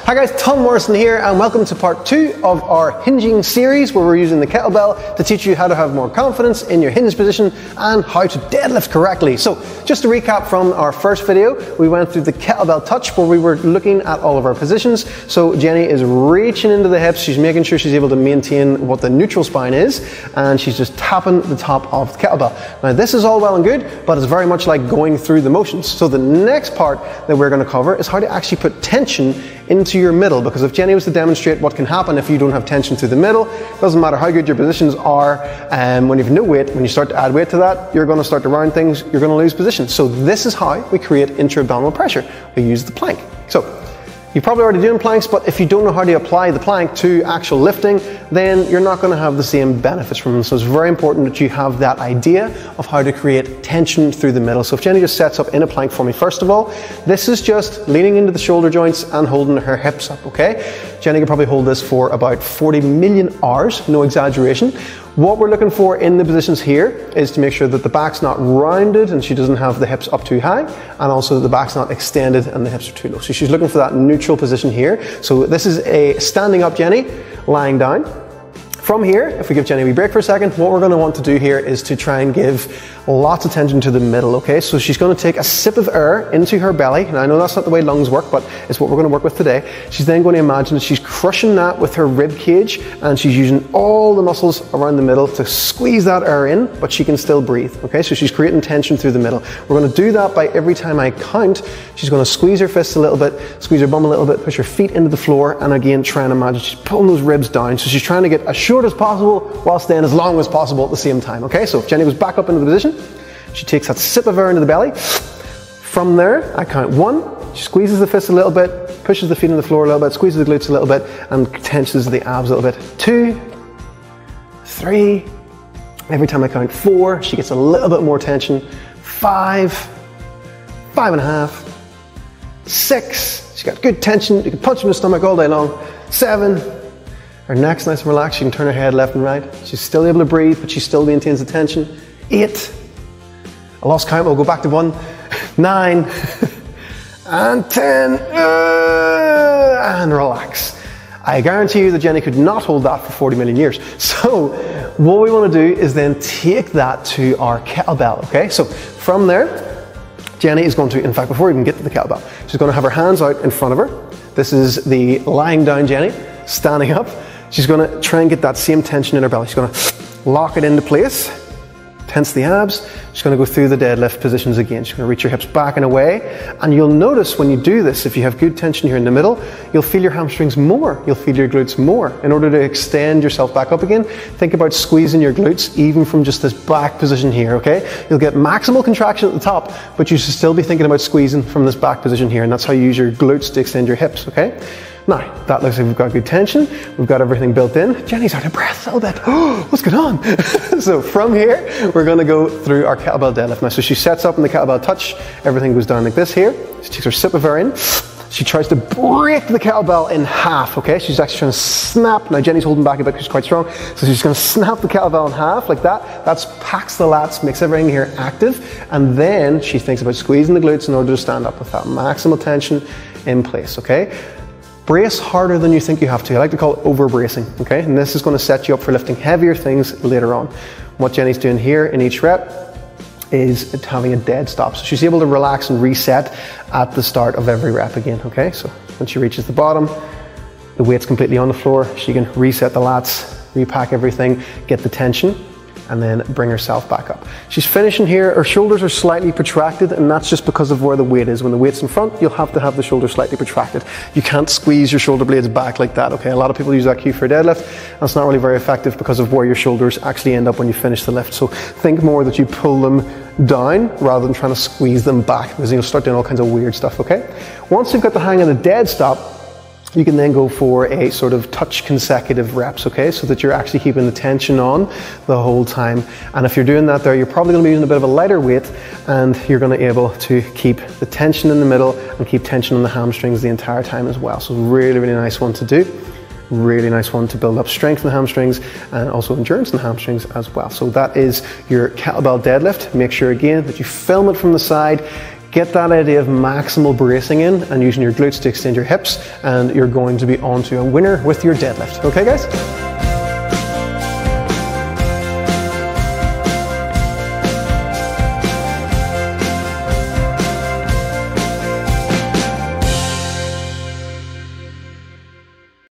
Hi guys, Tom Morrison here and welcome to part 2 of our hinging series where we're using the kettlebell to teach you how to have more confidence in your hinge position and how to deadlift correctly. So just to recap from our first video, we went through the kettlebell touch where we were looking at all of our positions. So Jenny is reaching into the hips, she's making sure she's able to maintain what the neutral spine is, and she's just tapping the top of the kettlebell. Now this is all well and good, but it's very much like going through the motions. So the next part that we're going to cover is how to actually put tension into your middle, because if Jenny was to demonstrate what can happen if you don't have tension through the middle, it doesn't matter how good your positions are, when you have no weight, when you start to add weight to that, you're going to start to round things, you're going to lose position. So this is how we create intra-abdominal pressure. We use the plank. So you're probably already doing planks, but if you don't know how to apply the plank to actual lifting, then you're not going to have the same benefits from them. So it's very important that you have that idea of how to create tension through the middle. So if Jenny just sets up in a plank for me, first of all, this is just leaning into the shoulder joints and holding her hips up, okay? Jenny can probably hold this for about 40 million hours, no exaggeration. What we're looking for in the positions here is to make sure that the back's not rounded and she doesn't have the hips up too high, and also that the back's not extended and the hips are too low. So she's looking for that neutral position here. So this is a standing up Jenny, lying down. From here, if we give Jenny a wee break for a second, what we're going to want to do here is to try and give lots of tension to the middle, okay? So she's going to take a sip of air into her belly. Now I know that's not the way lungs work, but it's what we're going to work with today. She's then going to imagine that she's crushing that with her rib cage, and she's using all the muscles around the middle to squeeze that air in, but she can still breathe, okay? So she's creating tension through the middle. We're going to do that by every time I count. She's going to squeeze her fists a little bit, squeeze her bum a little bit, push her feet into the floor, and again try and imagine she's pulling those ribs down. So she's trying to get as short as possible while staying as long as possible at the same time, okay? So if Jenny goes back up into the position, she takes that sip of air into the belly. From there, I count 1, she squeezes the fists a little bit, pushes the feet on the floor a little bit, squeezes the glutes a little bit, and tensions the abs a little bit. 2, 3, every time I count 4, she gets a little bit more tension. 5, 5.5, 6, she's got good tension, you can punch in the stomach all day long. 7, her neck's nice and relaxed, she can turn her head left and right. She's still able to breathe, but she still maintains the tension. 8, I lost count, we'll go back to 1, 9, and 10, and relax. I guarantee you that Jenny could not hold that for 40 million years. So what we want to do is then take that to our kettlebell, okay? So from there, Jenny is going to, in fact, before we even get to the kettlebell, she's going to have her hands out in front of her. This is the lying down Jenny, standing up. She's going to try and get that same tension in her belly. She's going to lock it into place, tense the abs. She's going to go through the deadlift positions again. She's going to reach your hips back and away. And you'll notice when you do this, if you have good tension here in the middle, you'll feel your hamstrings more. You'll feel your glutes more. In order to extend yourself back up again, think about squeezing your glutes even from just this back position here, okay? You'll get maximal contraction at the top, but you should still be thinking about squeezing from this back position here. And that's how you use your glutes to extend your hips, okay? Now, that looks like we've got good tension. We've got everything built in. Jenny's out of breath a little bit. Oh, what's going on? So from here, we're going to go through our kettlebell deadlift. Now, so she sets up in the kettlebell touch. Everything goes down like this here. She takes her sip of air in. She tries to break the kettlebell in half, okay? She's actually trying to snap. Now, Jenny's holding back a bit because she's quite strong. So she's going to snap the kettlebell in half like that. That packs the lats, makes everything here active. And then she thinks about squeezing the glutes in order to stand up with that maximal tension in place, okay? Brace harder than you think you have to. I like to call it over-bracing, okay? And this is going to set you up for lifting heavier things later on. What Jenny's doing here in each rep is having a dead stop. So she's able to relax and reset at the start of every rep again, okay? So when she reaches the bottom, the weight's completely on the floor. She can reset the lats, repack everything, get the tension, and then bring herself back up. She's finishing here, her shoulders are slightly protracted, and that's just because of where the weight is. When the weight's in front, you'll have to have the shoulders slightly protracted. You can't squeeze your shoulder blades back like that, okay? A lot of people use that cue for a deadlift, and it's not really very effective because of where your shoulders actually end up when you finish the lift. So think more that you pull them down rather than trying to squeeze them back, because you'll start doing all kinds of weird stuff, okay? Once you've got the hang of the dead stop, you can then go for a sort of touch consecutive reps, okay? So that you're actually keeping the tension on the whole time. And if you're doing that there, you're probably gonna be using a bit of a lighter weight, and you're gonna be able to keep the tension in the middle and keep tension on the hamstrings the entire time as well. So really, really nice one to do. Really nice one to build up strength in the hamstrings and also endurance in the hamstrings as well. So that is your kettlebell deadlift. Make sure again that you film it from the side, Get that idea of maximal bracing in and using your glutes to extend your hips, and you're going to be onto a winner with your deadlift. Okay guys?